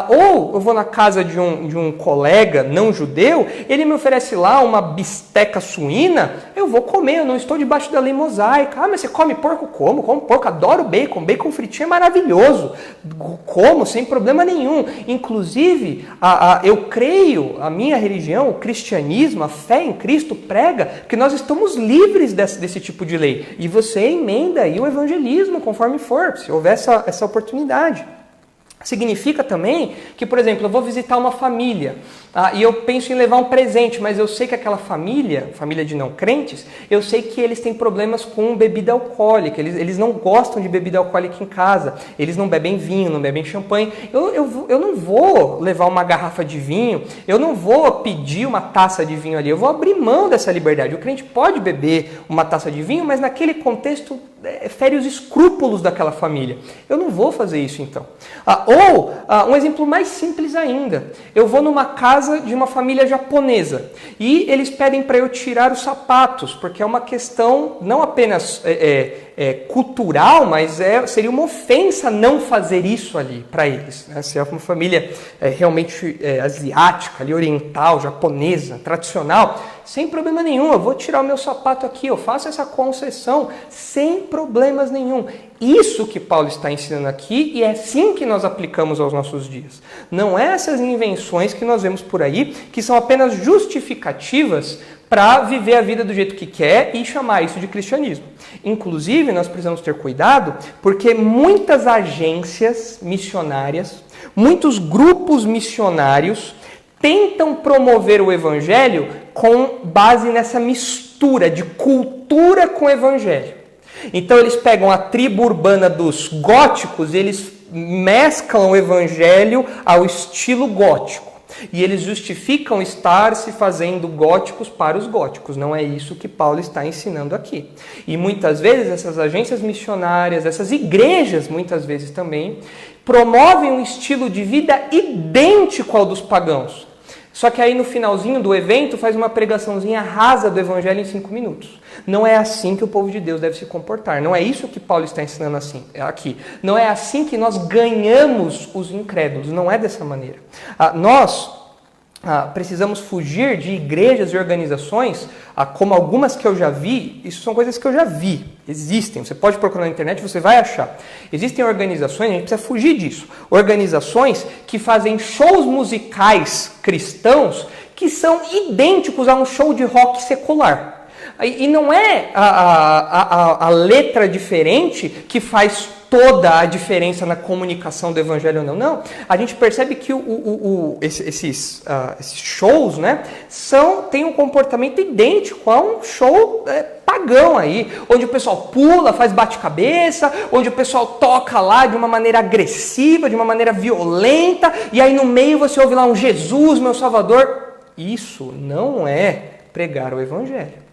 Ou eu vou na casa de um colega não judeu, ele me oferece lá uma bisteca suína, eu vou comer, eu não estou debaixo da lei mosaica. Mas você come porco? Como porco, adoro bacon fritinho é maravilhoso, como sem problema nenhum. Inclusive, eu creio, a minha religião, o cristianismo, a fé em Cristo prega que nós estamos livres desse tipo de lei. E você emenda aí o evangelismo conforme for, se houver essa oportunidade. Significa também que, por exemplo, eu vou visitar uma família e eu penso em levar um presente, mas eu sei que aquela família de não crentes, eu sei que eles têm problemas com bebida alcoólica, eles não gostam de bebida alcoólica em casa, eles não bebem vinho, não bebem champanhe. Eu não vou levar uma garrafa de vinho, eu não vou pedir uma taça de vinho ali, eu vou abrir mão dessa liberdade. O crente pode beber uma taça de vinho, mas naquele contexto fere os escrúpulos daquela família. Eu não vou fazer isso então. Um exemplo mais simples ainda. Eu vou numa casa de uma família japonesa e eles pedem para eu tirar os sapatos, porque é uma questão não apenas cultural, mas seria uma ofensa não fazer isso ali para eles. Né? Se é uma família realmente asiática, ali, oriental, japonesa, tradicional, sem problema nenhum, eu vou tirar o meu sapato aqui, eu faço essa concessão sem problemas nenhum. Isso que Paulo está ensinando aqui e é assim que nós aplicamos aos nossos dias. Não é essas invenções que nós vemos por aí, que são apenas justificativas para viver a vida do jeito que quer e chamar isso de cristianismo. Inclusive, nós precisamos ter cuidado, porque muitas agências missionárias, muitos grupos missionários tentam promover o evangelho com base nessa mistura de cultura com evangelho. Então eles pegam a tribo urbana dos góticos e eles mesclam o evangelho ao estilo gótico. E eles justificam estar se fazendo góticos para os góticos. Não é isso que Paulo está ensinando aqui. E muitas vezes essas agências missionárias, essas igrejas muitas vezes também, promovem um estilo de vida idêntico ao dos pagãos. Só que aí no finalzinho do evento faz uma pregaçãozinha rasa do evangelho em 5 minutos. Não é assim que o povo de Deus deve se comportar. Não é isso que Paulo está ensinando aqui. Não é assim que nós ganhamos os incrédulos. Não é dessa maneira. Nós precisamos fugir de igrejas e organizações, como algumas que eu já vi. Isso são coisas que eu já vi. Existem. Você pode procurar na internet, você vai achar. Existem organizações, a gente precisa fugir disso. Organizações que fazem shows musicais cristãos que são idênticos a um show de rock secular. E não é a letra diferente que faz toda a diferença na comunicação do evangelho ou não. Não. A gente percebe que esses shows, né, têm um comportamento idêntico a um show pagão aí, onde o pessoal pula, faz bate-cabeça, onde o pessoal toca lá de uma maneira agressiva, de uma maneira violenta, e aí no meio você ouve lá um Jesus, meu Salvador. Isso não é pregar o evangelho.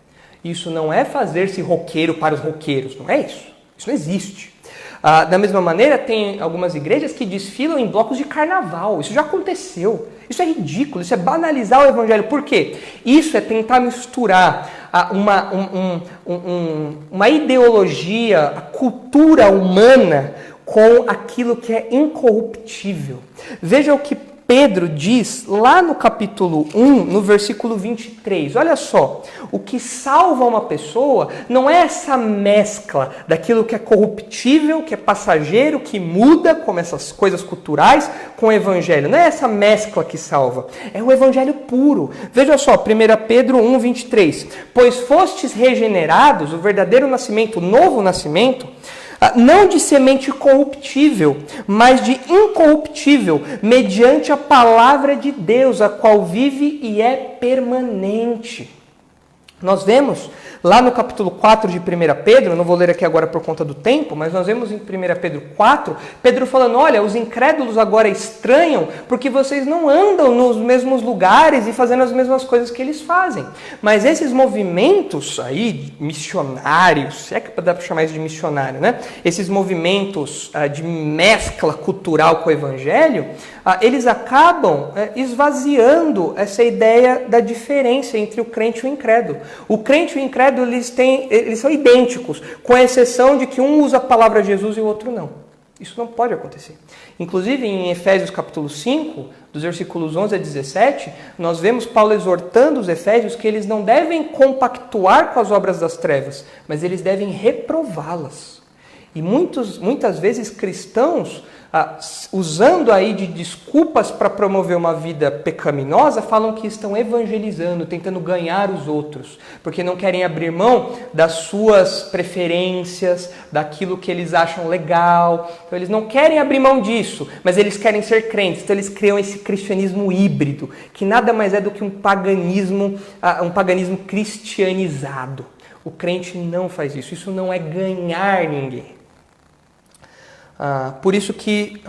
Isso não é fazer-se roqueiro para os roqueiros, não é isso. Isso não existe. Da mesma maneira, tem algumas igrejas que desfilam em blocos de carnaval. Isso já aconteceu. Isso é ridículo, isso é banalizar o evangelho. Por quê? Isso é tentar misturar uma ideologia, a cultura humana, com aquilo que é incorruptível. Veja o que Pedro diz lá no capítulo 1, no versículo 23. Olha só, o que salva uma pessoa não é essa mescla daquilo que é corruptível, que é passageiro, que muda, como essas coisas culturais, com o evangelho. Não é essa mescla que salva, é o evangelho puro. Veja só, 1 Pedro 1, 23. Pois fostes regenerados, o verdadeiro nascimento, o novo nascimento, não de semente corruptível, mas de incorruptível, mediante a palavra de Deus, a qual vive e é permanente. Nós vemos lá no capítulo 4 de 1 Pedro, não vou ler aqui agora por conta do tempo, mas nós vemos em 1 Pedro 4, Pedro falando, olha, os incrédulos agora estranham porque vocês não andam nos mesmos lugares e fazendo as mesmas coisas que eles fazem. Mas esses movimentos aí, missionários, se é que dá para chamar isso de missionário, né? Esses movimentos de mescla cultural com o evangelho, eles acabam esvaziando essa ideia da diferença entre o crente e o incrédulo. O crente e o incrédulo, eles são idênticos, com a exceção de que um usa a palavra Jesus e o outro não. Isso não pode acontecer. Inclusive, em Efésios capítulo 5, dos versículos 11 a 17, nós vemos Paulo exortando os efésios que eles não devem compactuar com as obras das trevas, mas eles devem reprová-las. E muitas vezes cristãos, usando aí de desculpas para promover uma vida pecaminosa, falam que estão evangelizando, tentando ganhar os outros, porque não querem abrir mão das suas preferências, daquilo que eles acham legal. Então eles não querem abrir mão disso, mas eles querem ser crentes. Então eles criam esse cristianismo híbrido, que nada mais é do que um paganismo cristianizado. O crente não faz isso. Isso não é ganhar ninguém. Por isso que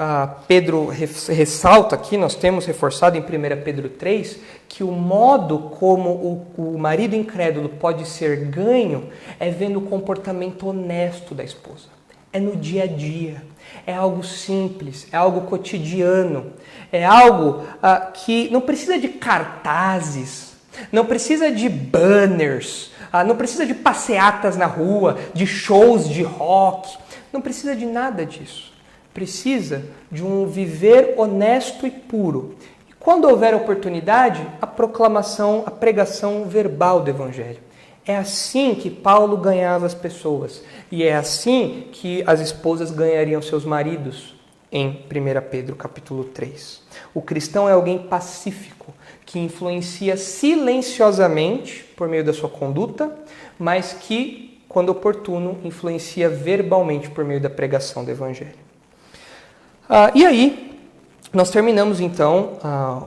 Pedro ressalta aqui, nós temos reforçado em 1 Pedro 3, que o modo como o marido incrédulo pode ser ganho é vendo o comportamento honesto da esposa. É no dia a dia, é algo simples, é algo cotidiano, é algo que não precisa de cartazes, não precisa de banners, não precisa de passeatas na rua, de shows de rock. Não precisa de nada disso. Precisa de um viver honesto e puro. E quando houver oportunidade, a proclamação, a pregação verbal do Evangelho. É assim que Paulo ganhava as pessoas. E é assim que as esposas ganhariam seus maridos. em 1 Pedro capítulo 3. O cristão é alguém pacífico, que influencia silenciosamente por meio da sua conduta, mas que, quando oportuno, influencia verbalmente por meio da pregação do Evangelho. E aí, nós terminamos então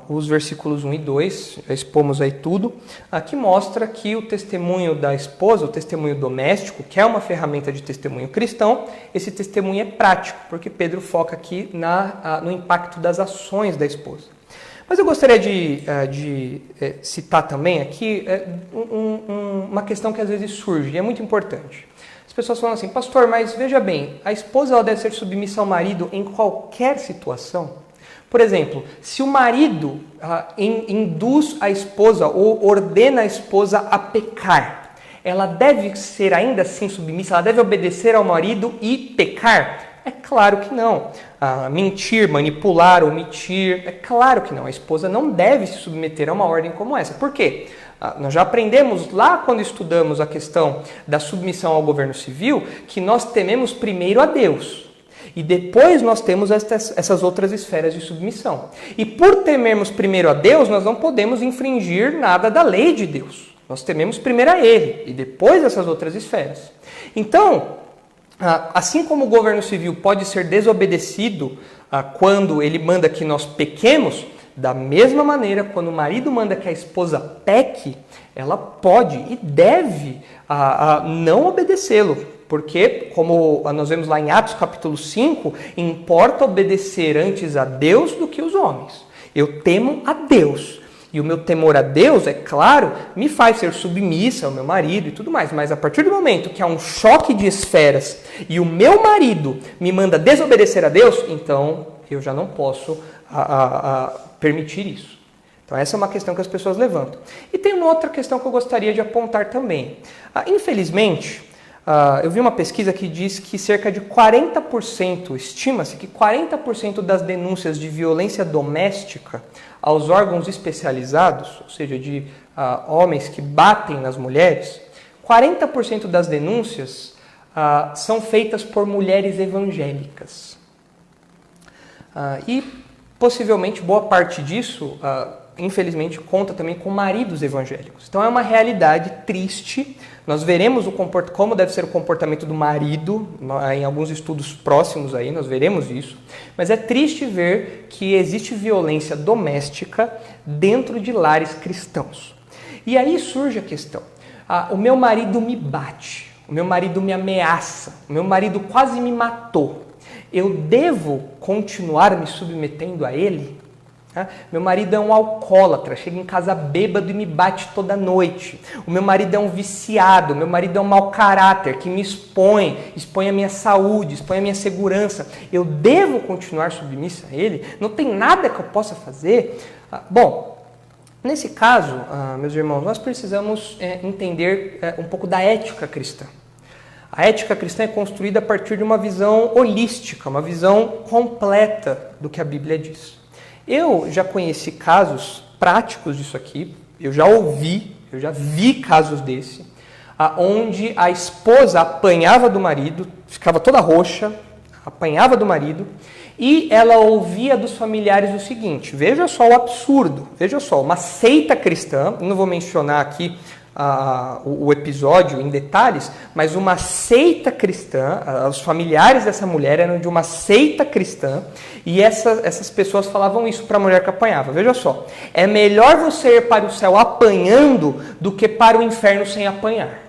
os versículos 1 e 2, já expomos aí tudo, que mostra que o testemunho da esposa, o testemunho doméstico, que é uma ferramenta de testemunho cristão, esse testemunho é prático, porque Pedro foca aqui no impacto das ações da esposa. Mas eu gostaria de citar também aqui uma questão que às vezes surge, e é muito importante. As pessoas falam assim, pastor, mas veja bem, a esposa ela deve ser submissa ao marido em qualquer situação? Por exemplo, se o marido induz a esposa ou ordena a esposa a pecar, ela deve ser ainda assim submissa? Ela deve obedecer ao marido e pecar? É claro que não. Mentir, manipular, omitir, é claro que não. A esposa não deve se submeter a uma ordem como essa. Por quê? Nós já aprendemos lá quando estudamos a questão da submissão ao governo civil que nós tememos primeiro a Deus. E depois nós temos essas outras esferas de submissão. E por temermos primeiro a Deus, nós não podemos infringir nada da lei de Deus. Nós tememos primeiro a Ele e depois essas outras esferas. Então, assim como o governo civil pode ser desobedecido quando ele manda que nós pequemos, da mesma maneira, quando o marido manda que a esposa peque, ela pode e deve não obedecê-lo. Porque, como nós vemos lá em Atos capítulo 5, importa obedecer antes a Deus do que os homens. Eu temo a Deus. E o meu temor a Deus, é claro, me faz ser submissa ao meu marido e tudo mais. Mas a partir do momento que há um choque de esferas e o meu marido me manda desobedecer a Deus, então eu já não posso permitir isso. Então essa é uma questão que as pessoas levantam. E tem uma outra questão que eu gostaria de apontar também. Infelizmente, eu vi uma pesquisa que diz que cerca de 40%, estima-se que 40% das denúncias de violência doméstica aos órgãos especializados, ou seja, de homens que batem nas mulheres, 40% das denúncias são feitas por mulheres evangélicas. E possivelmente boa parte disso, infelizmente, conta também com maridos evangélicos. Então é uma realidade triste. Nós veremos como deve ser o comportamento do marido em alguns estudos próximos aí, nós veremos isso. Mas é triste ver que existe violência doméstica dentro de lares cristãos. E aí surge a questão. O meu marido me bate, o meu marido me ameaça, o meu marido quase me matou. Eu devo continuar me submetendo a ele? Meu marido é um alcoólatra, chega em casa bêbado e me bate toda noite. O meu marido é um viciado, o meu marido é um mau caráter que me expõe a minha saúde, expõe a minha segurança. Eu devo continuar submissa a ele? Não tem nada que eu possa fazer? Bom, nesse caso, meus irmãos, nós precisamos entender um pouco da ética cristã. A ética cristã é construída a partir de uma visão holística, uma visão completa do que a Bíblia diz. Eu já conheci casos práticos disso aqui, eu já vi casos desse, onde a esposa apanhava do marido, ficava toda roxa, apanhava do marido, e ela ouvia dos familiares o seguinte, veja só o absurdo, veja só, uma seita cristã, não vou mencionar aqui o episódio em detalhes, mas uma seita cristã, os familiares dessa mulher eram de uma seita cristã, e essas pessoas falavam isso para a mulher que apanhava. Veja só, é melhor você ir para o céu apanhando do que para o inferno sem apanhar.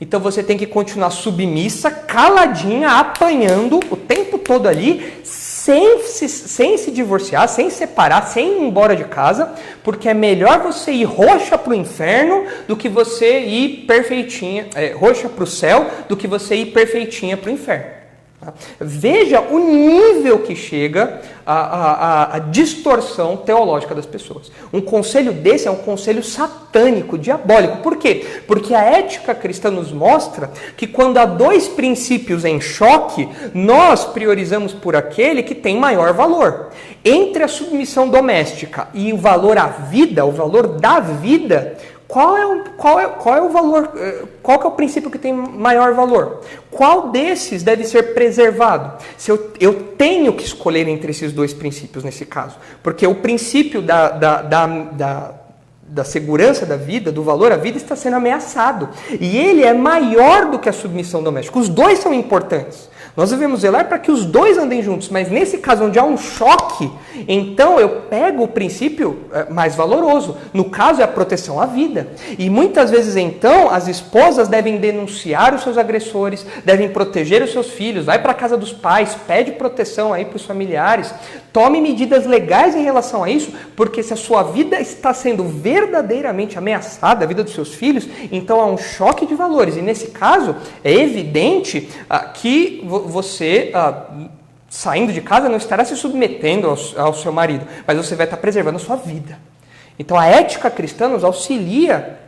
Então você tem que continuar submissa, caladinha, apanhando o tempo todo ali, sem se divorciar, sem separar, sem ir embora de casa, porque é melhor você ir roxa para o inferno do que você ir perfeitinha, roxa para o céu, do que você ir perfeitinha para o inferno. Veja o nível que chega a distorção teológica das pessoas. Um conselho desse é um conselho satânico, diabólico. Por quê? Porque a ética cristã nos mostra que quando há dois princípios em choque, nós priorizamos por aquele que tem maior valor. Entre a submissão doméstica e o valor à vida, o valor da vida, Qual é o valor? Qual que é o princípio que tem maior valor? Qual desses deve ser preservado? Se eu tenho que escolher entre esses dois princípios nesse caso, porque o princípio da segurança da vida, do valor à vida, está sendo ameaçado. E ele é maior do que a submissão doméstica. Os dois são importantes. Nós devemos zelar para que os dois andem juntos, mas nesse caso onde há um choque, então eu pego o princípio mais valoroso. No caso é a proteção à vida. E muitas vezes então as esposas devem denunciar os seus agressores, devem proteger os seus filhos, vai para a casa dos pais, pede proteção aí para os familiares, tome medidas legais em relação a isso, porque se a sua vida está sendo verdadeiramente ameaçada, a vida dos seus filhos, então há um choque de valores. E nesse caso é evidente que você, saindo de casa, não estará se submetendo ao seu marido, mas você vai estar preservando a sua vida. Então a ética cristã nos auxilia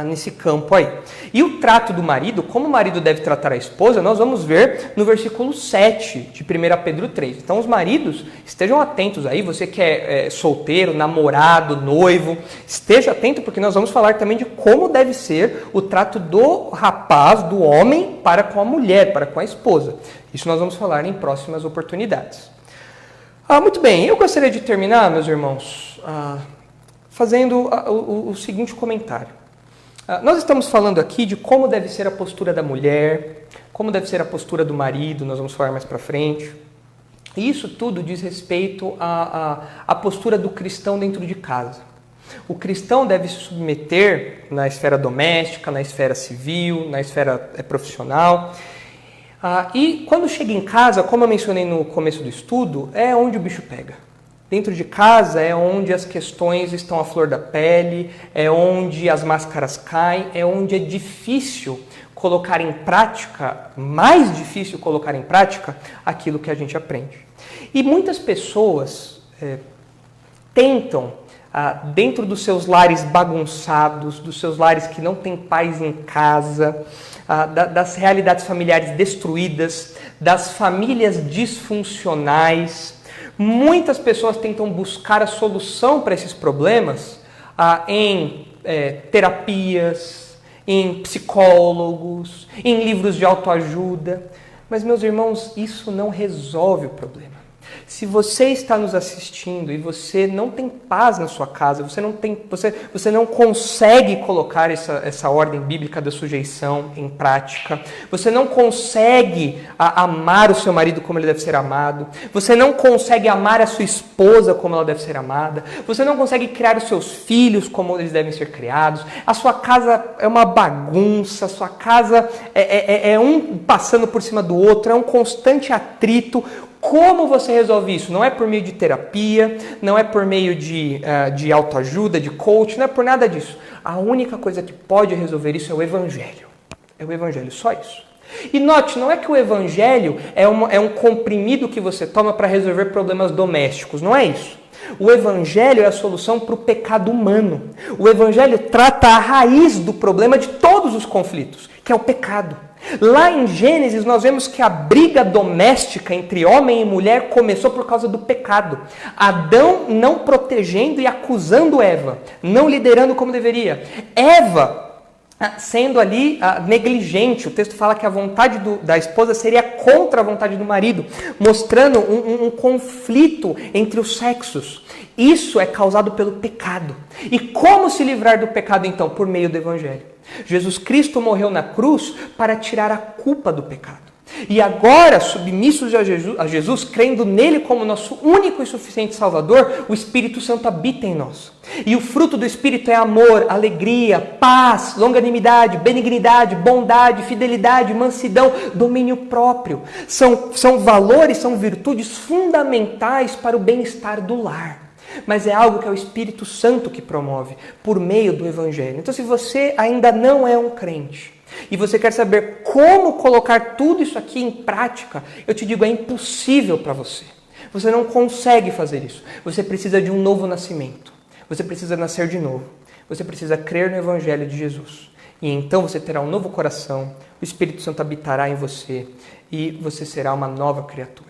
nesse campo aí. E o trato do marido, como o marido deve tratar a esposa, nós vamos ver no versículo 7 de 1 Pedro 3. Então os maridos, estejam atentos aí, você que é solteiro, namorado, noivo, esteja atento porque nós vamos falar também de como deve ser o trato do rapaz, do homem, para com a mulher, para com a esposa. Isso nós vamos falar em próximas oportunidades. Muito bem, eu gostaria de terminar, meus irmãos, fazendo o seguinte comentário. Nós estamos falando aqui de como deve ser a postura da mulher, como deve ser a postura do marido, nós vamos falar mais para frente. E isso tudo diz respeito à postura do cristão dentro de casa. O cristão deve se submeter na esfera doméstica, na esfera civil, na esfera profissional. E quando chega em casa, como eu mencionei no começo do estudo, é onde o bicho pega. Dentro de casa é onde as questões estão à flor da pele, é onde as máscaras caem, é onde é difícil colocar em prática, mais difícil colocar em prática aquilo que a gente aprende. E muitas pessoas tentam, dentro dos seus lares bagunçados, dos seus lares que não têm paz em casa, das realidades familiares destruídas, das famílias disfuncionais, muitas pessoas tentam buscar a solução para esses problemas em terapias, em psicólogos, em livros de autoajuda. Mas, meus irmãos, isso não resolve o problema. Se você está nos assistindo e você não tem paz na sua casa, você não consegue colocar essa ordem bíblica da sujeição em prática, você não consegue amar o seu marido como ele deve ser amado, você não consegue amar a sua esposa como ela deve ser amada, você não consegue criar os seus filhos como eles devem ser criados, a sua casa é uma bagunça, a sua casa é um passando por cima do outro, é um constante atrito. Como você resolve isso? Não é por meio de terapia, não é por meio de autoajuda, de coach, não é por nada disso. A única coisa que pode resolver isso é o Evangelho. É o Evangelho, só isso. E note, não é que o Evangelho é um comprimido que você toma para resolver problemas domésticos, não é isso. O Evangelho é a solução para o pecado humano. O Evangelho trata a raiz do problema de todos os conflitos, que é o pecado. Lá em Gênesis nós vemos que a briga doméstica entre homem e mulher começou por causa do pecado. Adão não protegendo e acusando Eva, não liderando como deveria. Eva sendo ali negligente. O texto fala que a vontade da esposa seria contra a vontade do marido, mostrando um conflito entre os sexos. Isso é causado pelo pecado. E como se livrar do pecado então? Por meio do Evangelho. Jesus Cristo morreu na cruz para tirar a culpa do pecado. E agora, submissos a Jesus, crendo nele como nosso único e suficiente Salvador, o Espírito Santo habita em nós. E o fruto do Espírito é amor, alegria, paz, longanimidade, benignidade, bondade, fidelidade, mansidão, domínio próprio. São valores, são virtudes fundamentais para o bem-estar do lar. Mas é algo que é o Espírito Santo que promove por meio do Evangelho. Então, se você ainda não é um crente e você quer saber como colocar tudo isso aqui em prática, eu te digo, é impossível para você. Você não consegue fazer isso. Você precisa de um novo nascimento. Você precisa nascer de novo. Você precisa crer no Evangelho de Jesus. E então você terá um novo coração, o Espírito Santo habitará em você e você será uma nova criatura.